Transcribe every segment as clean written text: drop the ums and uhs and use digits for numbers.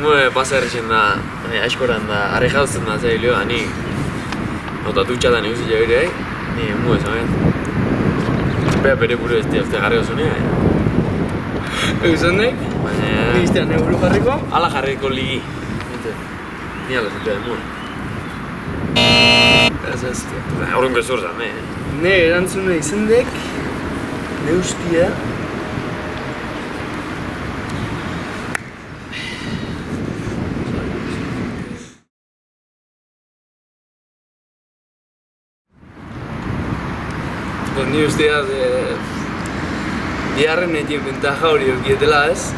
Mue pasa erretzen da, askoran da, arrejautzen da zailio, ni nota dutxatan eguzi jagire, ni mue zamen. Bere buru ez diazte jarri osunea. Eusondek? Baina... Ni iztean neburu jarriko? Ala jarriko ligi. Ni ala zute da mue. Ez. Horren gezur zan, Ne erantzune izendek, ne ustia. Ni ustea, biharren etien bentaja hori eukietela ez.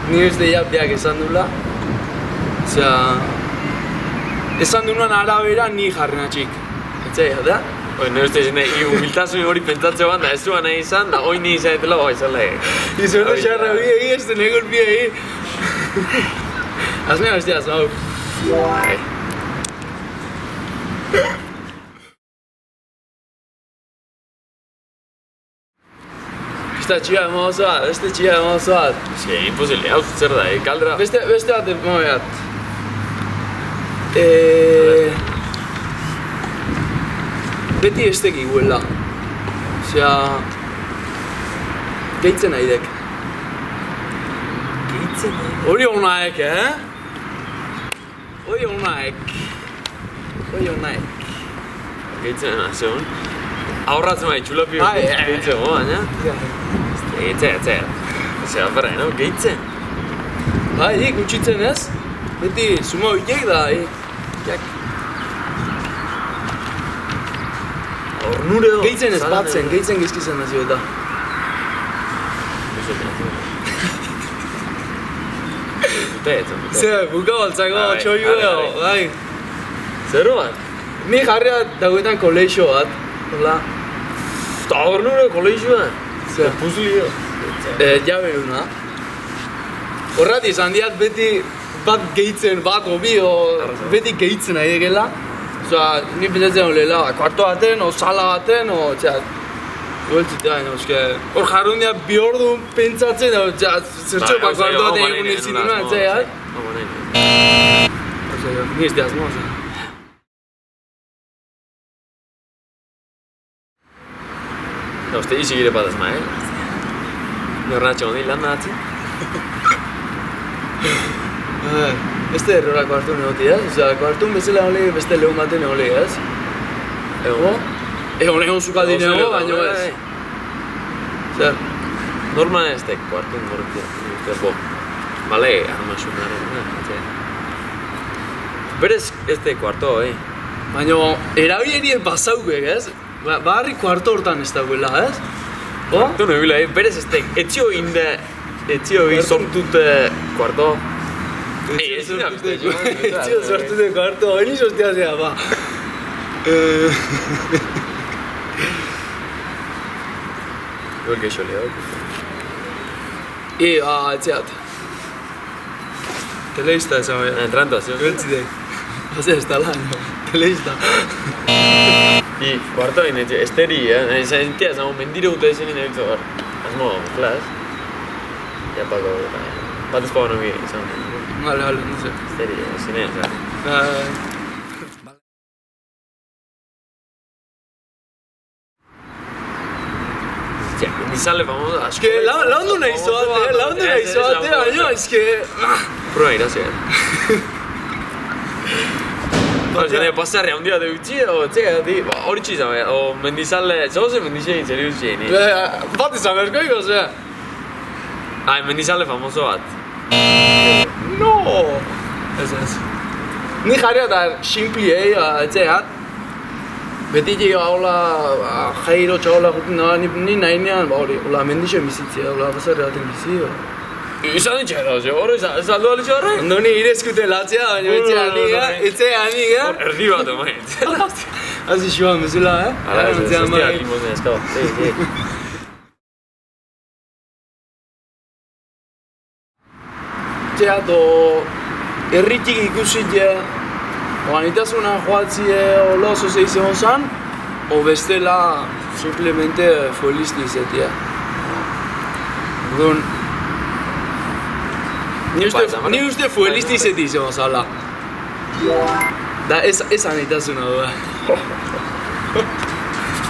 Ni ustea biak esan dula. Osea, esan duenan arabera ni jarren atxik. Etzai, da? Nire uste izan, humiltasun hori pentsatze ban da, ez duan nahi izan, da hoi ni izan etela bai izan lehe. Izortu xarra biegi, ez den egur biegi. Azmea bestia, azmau. Beste txia emozoat, beste txia emozoat. Ez que, imposible, hau zer da, kaldera. Beste bat emoiat. Beti estek iguela. Osea... Gehitzen nahi dek. Gehitzen nahi? Hori honaek, Hori honaek. Gehitzen nahi, zegoen. Aurratzen bai, txulapio gehitzen go, baina? Gehitzen. Osea, berra, no? Gehitzen. Bai, gutxitzen ez? Beti, suma horiek da, Jak. Hornure do. Gehitzen ez batzen, gehitzen gizkizen nazio eta. Zer, buka baltzako txoio edo, bai. Zero bat? Ni jarriat dagoetan koleixo bat, hola. Eta hornure koleixoa? Zer? Puzlio. Jabe una. Horrat izan diat beti bat gehitzen, bat hobi, beti gehitzen nahi egela. Osea, ni pentsatzen holela, kuarto baten, o sala baten, o txat. Gueltzitea, hor jarrun diat bi ordu pentsatzen, o txat, zertxo bat kuarto baten egun ezituna, etzea, Osea, ni ez diaz, moza. Uste izi gire bat ezma, Norratxo honi lan nahatzi? Beste errora kuartun egoti, Osea, kuartun bezala hori beste lehun baten hori, Ego? Egon zukaldin ego, baino ez. Zer? Normal ez tek kuartun gortia, bo. Bale, armasunaren, Berez ez tek kuarto, Baina, erabilerien bazaukek, ez? Baharri kuarto hortan ez dagoela, ez? Kuarto nebila, berez ez tek, etxio sortut kuarto. Etxio sortute kuarto, hori sostia zea, ba. Igual que yo leo. Etxeat. Teleista esan behar. Entrando, ¿sí? Beltzide. Ose, ez da lan, teleista. Y cuarto en esteri, sentia, zamo mendire gute ezen nire bitzo gar. Asmo, flash. Ya pago, bat ez pago no bire, izan. Vale, no sé. Esteri, zinea, zara. Nizale famoso, asko. Es que laundu nahi zoate, baina, es que... Proba irazia. Zene, pasarria un dia de utzi, o txeka, hori txizan, o mendizale, zoze mendizien itzeri utzi, ni. Bat izan berkoiko, ozea. Mendizale famoso bat. No! Ez. Ni jarria eta xinpiei, etxeat. Beti hola, jairo txagola jutin da, ni nahi nean, hori, hola, mendixen bizitzea, hola, basarri baten bizi, Izan ditxea da, hori, saldu alitxea horre? Ondo ni irezkute latzea, baina etxea aniga. Erdi bat, omai. Hazi xoan bezala, Ala, ez hostia, limozen eskau. Etxea, erritik ikusitea, Oanitasuna joatzie hola oso zeizen hozan, o bestela simplemente feliz izatea. Orduan, Ni uste fuelisti izetik izan zala. Da, ez anitasuna du,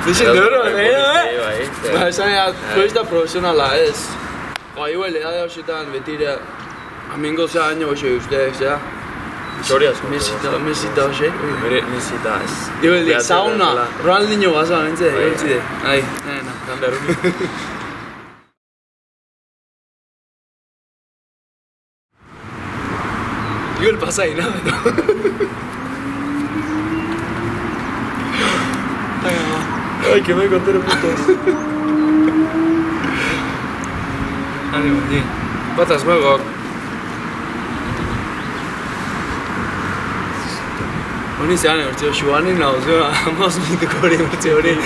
Dixen duro, Ba, esan fuelista profesionala, ez. Ba, igual, edade hausetan betire, amengo zea año hoxe usteak, zea. Txoriaz. Mesita hoxe. Mesita, ez. Igual, sauna, Ronaldinho baza, mentze, igual Ai, Kanda erruni. Igual pasa ahí, ¿no? Ay, que me conté los putos. Ánimo, sí. Patas juego. Honi zean urteo, Xuanen nauzio, amaz minutuko hori urteo hori.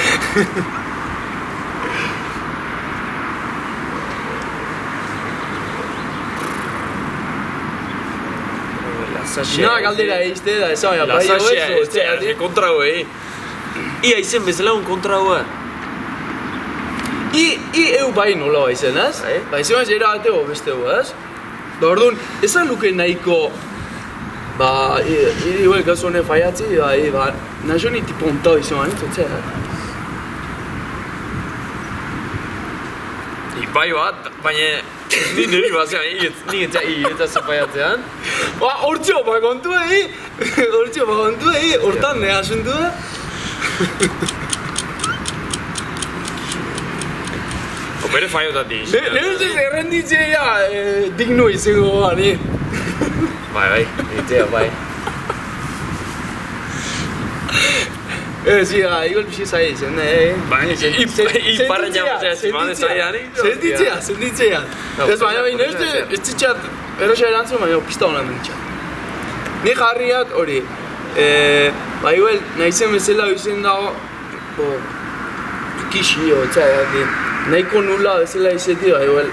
Nola galdera egizte da, esan baina bai hau ez kontra goe. Ia izen bezala un kontra goe. I eu bai nola baizen, ez? Ba, izen baina era bateo beste gu, ez? Da orduan, esan luke nahiko, ba, igual gazu honen faiatzi, ba, nahi ni tipo ontau izen baina, zotzea. Bai bat, baina ni niri bazean, ni eta zepaiatzean. Ba, hortxo, ba, kontu egi, hortan nea asuntu da. Bere faiotatik. Nire ustez errenditzea dignu izango bani. Bai, egitea, bai. Sí, igual pixi zai izan, Baina, iparren jamuzea ziman ez zaian. Sentitzea. Ez baina, ez ditxat, erosa erantzun, baina pista honan ditxat. Ni jarriat hori, ba, igual, nahizen bezala izen dago, kixi, nahiko nula bezala izeti, ba, igual,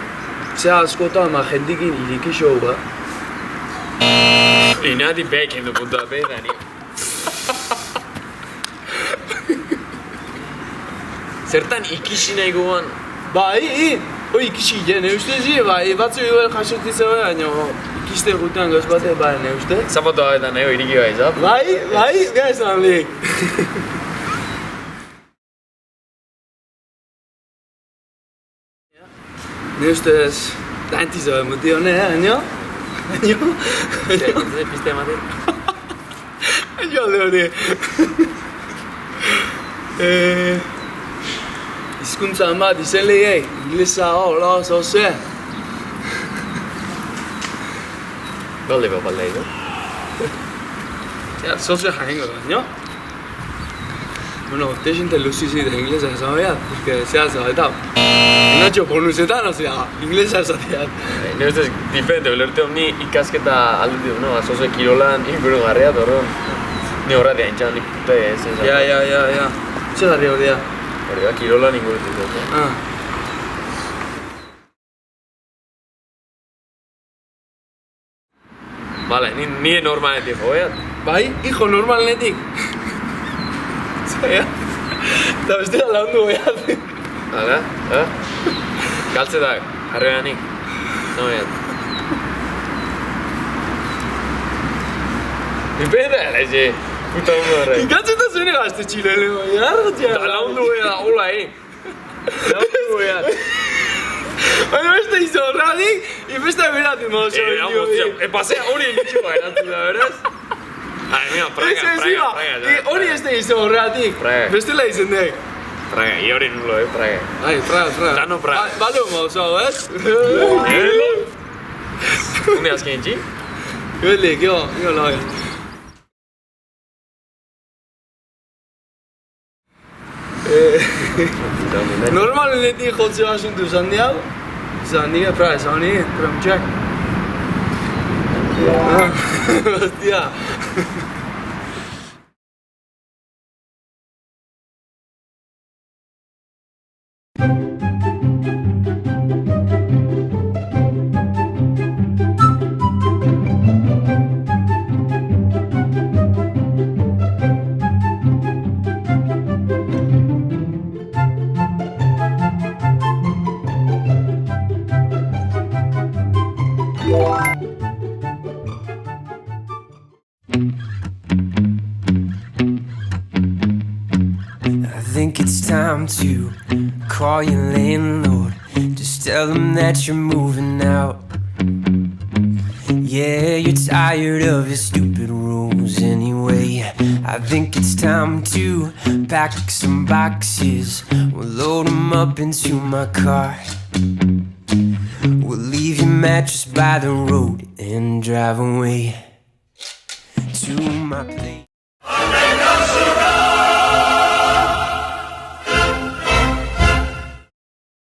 zea askotan, ma, jendikin irikixo, ba. Inati behek hendu puntua behar, ni. Zertan ikisi nahi goan? Ba, hoi ikisi gene ustezi, ba, batzu igual jasotitzen baina ikiste gutean gauz bate, ba, ne uste? Zapato gabetan nahi iriki bai, zap? Bai, gaizan lik. Ne ustez, lantiz hau emuti hone, haino? Piste emate? Haino alde hori. Hizkuntza bat izen lehiei, inglesa hola oso ze. Balde behar baldei, no? Ja, zoze jaingo da, no? Bueno, texinte luzizit inglesa esan behar, porque zea zabetan. Nacho bonusetan, osea, inglesa esatean. Ne ustez, diferente, belerteo ni ikasketa alde du, no? Zoze kirolan inguru garria, torron. Ni horretia intxan, nik pute ez ez. Ja. Zer garri hori da? Hori da, kirolan inguru dut. Vale, ni normaletik joeat. Bai, hijo normaletik. Zaya. Eta bestera laundu goiat. Hala, galtzetak, jarri behanik. No behat. Nipeta gala, puta ondo horrek. Galtzeta zuen egazte txilele, bai, arratia. Da laundu goiat, hola, Laundu goiat. Baina beste izo horretik, beste beratik mozo. Pasea hori egitxu bai, erantzun da, beraz? Mira, praga. Hori ez da izo horretik, bestela izen dek. Praga, i hori nulo, praga. Ai, praga. Dano praga. Balo mozo, ez? Unde azken itxi? Göldik, jo lai. Normaletik jotze basuntu zan diau. Zan diga, praga, zan nire, tramtxak. Hostia. to call your landlord. Just tell him that you're moving out. Yeah, you're tired of your stupid rules anyway. I think it's time to pack some boxes. We'll load them up into my car. We'll leave your mattress by the road and drive away to my place.